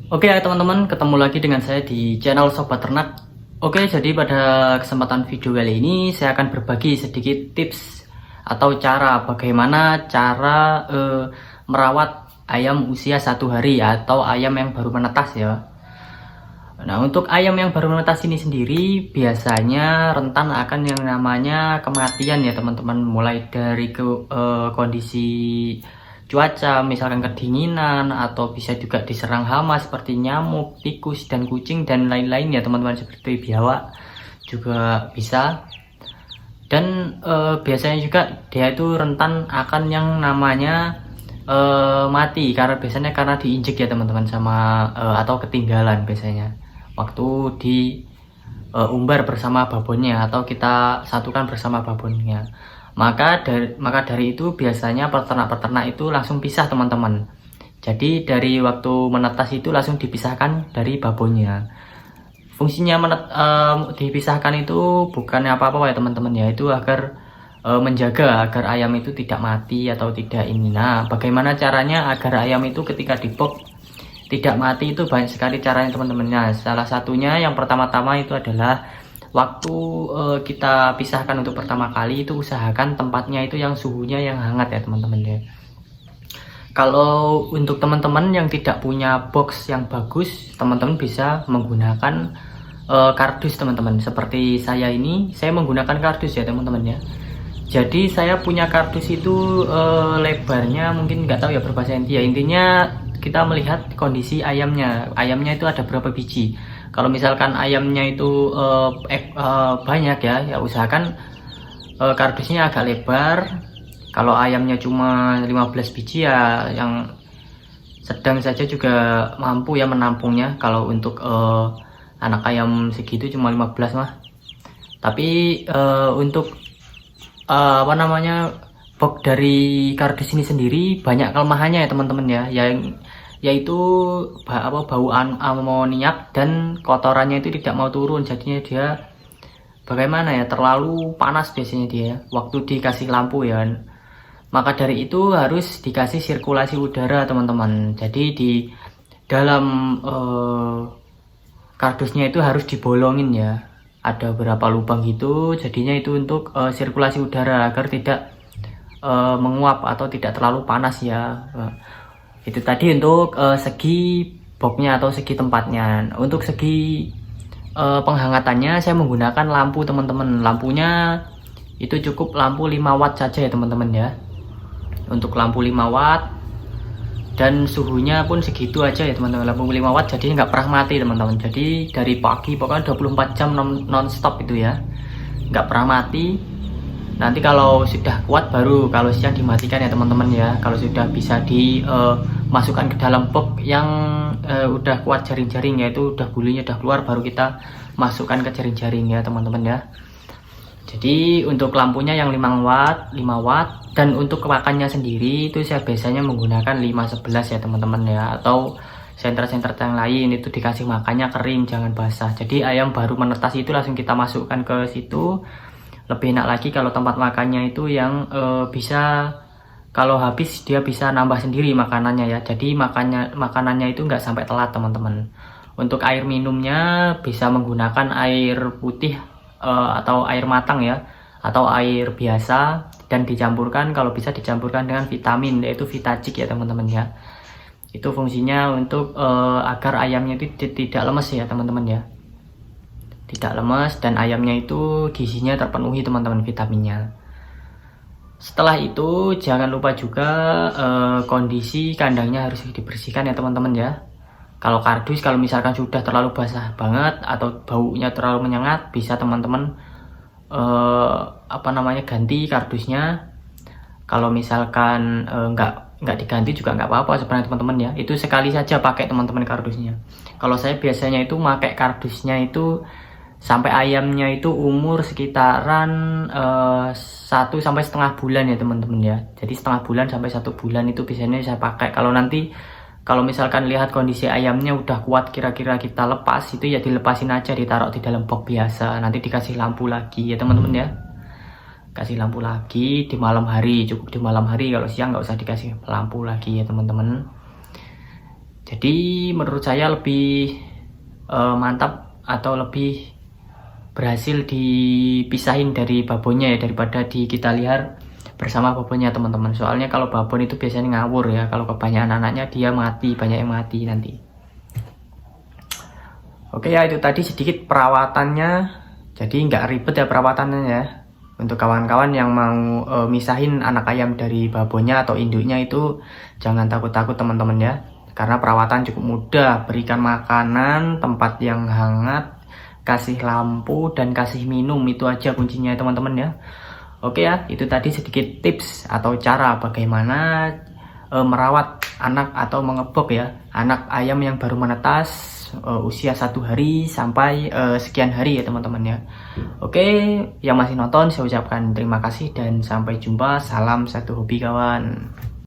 Oke ya teman-teman, ketemu lagi dengan saya di channel Sobat Ternak. Oke, jadi pada kesempatan video kali ini saya akan berbagi sedikit tips atau cara bagaimana cara merawat ayam usia 1 hari atau ayam yang baru menetas ya. Nah, untuk ayam yang baru menetas ini sendiri biasanya rentan akan yang namanya kematian ya teman-teman, mulai dari kondisi cuaca, misalkan kedinginan, atau bisa juga diserang hama seperti nyamuk, tikus, dan kucing, dan lain-lain ya teman-teman, seperti biawak juga bisa. Dan biasanya juga dia itu rentan akan yang namanya mati karena biasanya karena diinjek ya teman-teman sama atau ketinggalan biasanya waktu di umbar bersama babonnya atau kita satukan bersama babonnya. Maka dari itu biasanya peternak-peternak itu langsung pisah teman-teman. Jadi dari waktu menetas itu langsung dipisahkan dari babonnya. Fungsinya dipisahkan itu bukannya apa-apa ya teman-teman ya, itu agar menjaga agar ayam itu tidak mati atau tidak ini. Nah, bagaimana caranya agar ayam itu ketika di box tidak mati, itu banyak sekali caranya teman-teman. Nah, salah satunya yang pertama-tama itu adalah waktu kita pisahkan untuk pertama kali itu usahakan tempatnya itu yang suhunya yang hangat ya teman-teman ya. Kalau untuk teman-teman yang tidak punya box yang bagus, teman-teman bisa menggunakan kardus teman-teman. Seperti saya ini, saya menggunakan kardus ya teman-teman ya. Jadi saya punya kardus itu lebarnya mungkin nggak tahu ya berapa senti ya. Intinya kita melihat kondisi ayamnya. Ayamnya itu ada berapa biji. Kalau misalkan ayamnya itu banyak ya usahakan kardusnya agak lebar. Kalau ayamnya cuma 15 biji ya yang sedang saja juga mampu ya menampungnya. Kalau untuk anak ayam segitu cuma 15 mah. Tapi untuk apa namanya, box dari kardus ini sendiri banyak kelemahannya ya teman-teman ya, yaitu bau amoniak dan kotorannya itu tidak mau turun. Jadinya dia bagaimana ya, terlalu panas biasanya dia waktu dikasih lampu ya. Maka dari itu harus dikasih sirkulasi udara teman-teman. Jadi di dalam kardusnya itu harus dibolongin ya, ada beberapa lubang gitu. Jadinya itu untuk sirkulasi udara agar tidak menguap atau tidak terlalu panas ya. Itu tadi untuk segi boxnya atau segi tempatnya. Untuk segi penghangatannya saya menggunakan lampu teman-teman. Lampunya itu cukup lampu 5 watt saja ya teman-teman ya. Untuk lampu 5 watt dan suhunya pun segitu aja ya teman-teman, lampu 5 watt jadi nggak pernah mati teman-teman. Jadi dari pagi pokoknya 24 jam non stop itu ya, nggak pernah mati. Nanti kalau sudah kuat baru kalau siang dimatikan ya teman-teman ya. Kalau sudah bisa dimasukkan ke dalam box yang udah kuat jaring-jaring, yaitu udah bulunya udah keluar, baru kita masukkan ke jaring-jaring ya teman-teman ya. Jadi untuk lampunya yang 5 watt dan untuk pakannya sendiri itu saya biasanya menggunakan 511 ya teman-teman ya, atau senter-senter yang lain itu dikasih makannya kering jangan basah. Jadi ayam baru menetas itu langsung kita masukkan ke situ. Lebih enak lagi kalau tempat makannya itu yang bisa, kalau habis dia bisa nambah sendiri makanannya ya. Jadi makanannya itu nggak sampai telat teman-teman. Untuk air minumnya bisa menggunakan air putih atau air matang ya, atau air biasa, dan dicampurkan, kalau bisa dicampurkan dengan vitamin yaitu Vitagik ya teman-teman ya. Itu fungsinya untuk agar ayamnya itu tidak lemes ya teman-teman ya, tidak lemes, dan ayamnya itu gizinya terpenuhi teman-teman, vitaminnya. Setelah itu jangan lupa juga kondisi kandangnya harus dibersihkan ya teman-teman ya. Kalau kardus, kalau misalkan sudah terlalu basah banget atau baunya terlalu menyengat, bisa teman-teman apa namanya, ganti kardusnya. Kalau misalkan nggak diganti juga nggak apa-apa sebenarnya teman-teman ya. Itu sekali saja pakai teman-teman kardusnya. Kalau saya biasanya itu pakai kardusnya itu sampai ayamnya itu umur sekitaran 1 sampai setengah bulan ya teman-teman ya. Jadi setengah bulan sampai 1 bulan itu biasanya saya pakai. Kalau misalkan lihat kondisi ayamnya udah kuat, kira-kira kita lepas, itu ya dilepasin aja, ditaruh di dalam box biasa. Nanti dikasih lampu lagi ya teman-teman ya. Kasih lampu lagi di malam hari, cukup di malam hari. Kalau siang nggak usah dikasih lampu lagi ya teman-teman. Jadi menurut saya lebih mantap atau lebih berhasil dipisahin dari babonnya ya, daripada kita lihat bersama babonnya teman-teman. Soalnya kalau babon itu biasanya ngawur ya, kalau kebanyakan anaknya dia mati, banyak yang mati nanti. Oke ya, itu tadi sedikit perawatannya, jadi nggak ribet ya perawatannya ya. Untuk kawan-kawan yang mau misahin anak ayam dari babonnya atau induknya itu jangan takut-takut teman-teman ya, karena perawatan cukup mudah. Berikan makanan, tempat yang hangat, kasih lampu, dan kasih minum, itu aja kuncinya teman-teman ya. Oke ya, itu tadi sedikit tips atau cara bagaimana merawat anak atau mengebok ya anak ayam yang baru menetas usia 1 hari sampai sekian hari ya teman-teman ya. Oke, yang masih nonton saya ucapkan terima kasih dan sampai jumpa. Salam satu hobi kawan.